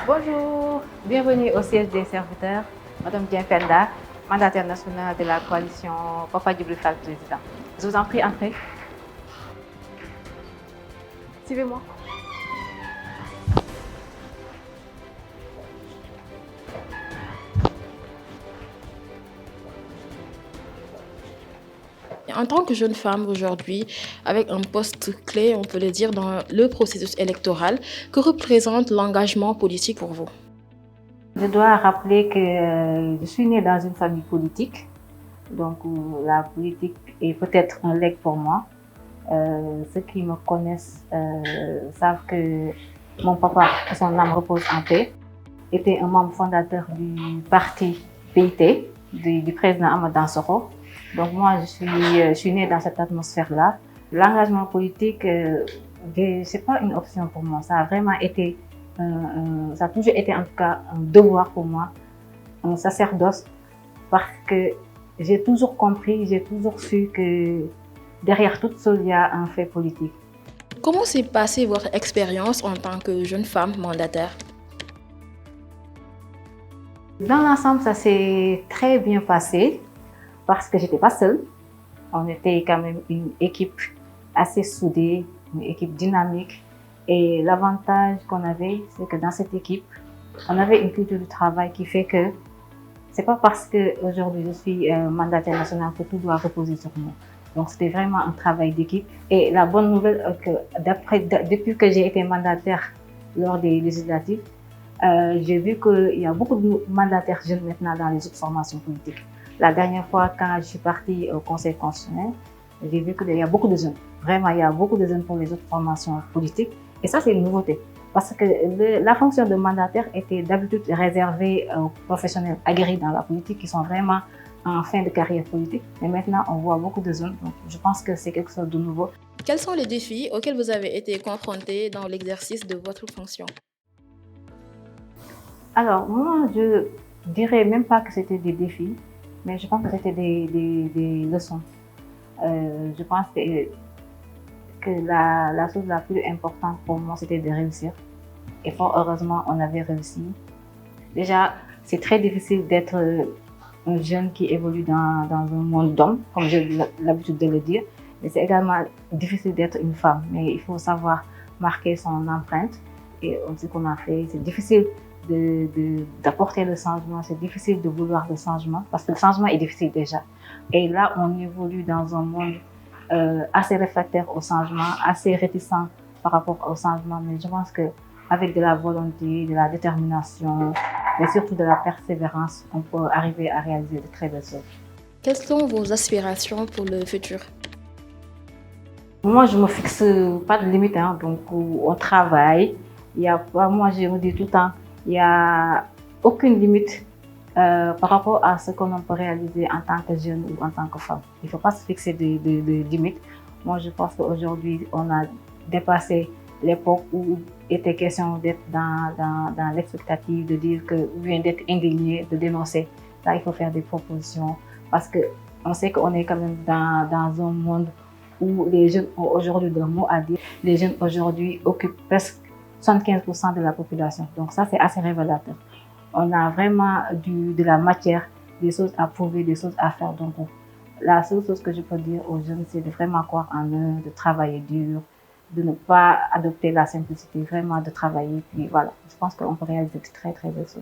Bonjour, bienvenue au siège des serviteurs, Madame Diempenda, mandataire nationale de la coalition Papa Djibril Fall Président. Je vous en prie, entrez. Suivez-moi. En tant que jeune femme aujourd'hui, avec un poste clé, on peut le dire, dans le processus électoral, que représente l'engagement politique pour vous? Je dois rappeler que je suis née dans une famille politique, donc la politique est peut-être un legs pour moi. Ceux qui me connaissent savent que mon papa, que son âme repose en paix, était un membre fondateur du parti PIT, du président Amadou Dansokho. Donc moi, je suis née dans cette atmosphère-là. L'engagement politique, c'est pas une option pour moi. Ça a vraiment été, ça a toujours été en tout cas un devoir pour moi, un sacerdoce, parce que j'ai toujours compris, j'ai toujours su que derrière toute chose, il y a un fait politique. Comment s'est passée votre expérience en tant que jeune femme mandataire? Dans l'ensemble, ça s'est très bien passé parce que j'étais pas seule. On était quand même une équipe assez soudée, une équipe dynamique. Et l'avantage qu'on avait, c'est que dans cette équipe, on avait une culture du travail qui fait que c'est pas parce que aujourd'hui je suis mandataire national que tout doit reposer sur moi. Donc c'était vraiment un travail d'équipe. Et la bonne nouvelle, que depuis que j'ai été mandataire lors des législatives, j'ai vu qu'il y a beaucoup de mandataires jeunes maintenant dans les autres formations politiques. La dernière fois, quand je suis partie au Conseil constitutionnel, j'ai vu qu'il y a beaucoup de jeunes. Vraiment, il y a beaucoup de jeunes pour les autres formations politiques. Et ça, c'est une nouveauté. Parce que la fonction de mandataire était d'habitude réservée aux professionnels aguerris dans la politique qui sont vraiment en fin de carrière politique. Mais maintenant, on voit beaucoup de jeunes. Donc, je pense que c'est quelque chose de nouveau. Quels sont les défis auxquels vous avez été confrontée dans l'exercice de votre fonction? Alors, moi, je dirais même pas que c'était des défis, mais je pense que c'était des leçons. Je pense que la chose la plus importante pour moi, c'était de réussir. Et fort heureusement, on avait réussi. Déjà, c'est très difficile d'être un jeune qui évolue dans un monde d'hommes, comme j'ai l'habitude de le dire. Mais c'est également difficile d'être une femme. Mais il faut savoir marquer son empreinte. Et ce qu'on a fait, c'est difficile d'apporter le changement, c'est difficile de vouloir le changement, parce que le changement est difficile déjà. Et là, on évolue dans un monde assez réfractaire au changement, assez réticent par rapport au changement. Mais je pense qu'avec de la volonté, de la détermination, mais surtout de la persévérance, on peut arriver à réaliser de très belles choses. Quelles sont vos aspirations pour le futur? Moi, je me fixe pas de limite, hein, donc on travaille. Il y a pas, moi, je me dis tout le temps, il n'y a aucune limite par rapport à ce qu'on peut réaliser en tant que jeune ou en tant que femme. Il ne faut pas se fixer de limites. Moi, je pense qu'aujourd'hui, on a dépassé l'époque où il était question d'être dans l'expectative, de dire que vient d'être indigné, de dénoncer. Là, il faut faire des propositions parce qu'on sait qu'on est quand même dans un monde où les jeunes ont aujourd'hui de mots à dire. Les jeunes aujourd'hui occupent presque 75% de la population. Donc ça, c'est assez révélateur. On a vraiment de la matière, des choses à prouver, des choses à faire. Donc la seule chose que je peux dire aux jeunes, c'est de vraiment croire en eux, de travailler dur, de ne pas adopter la simplicité, vraiment de travailler. Puis voilà, je pense qu'on peut réaliser de très très belles choses.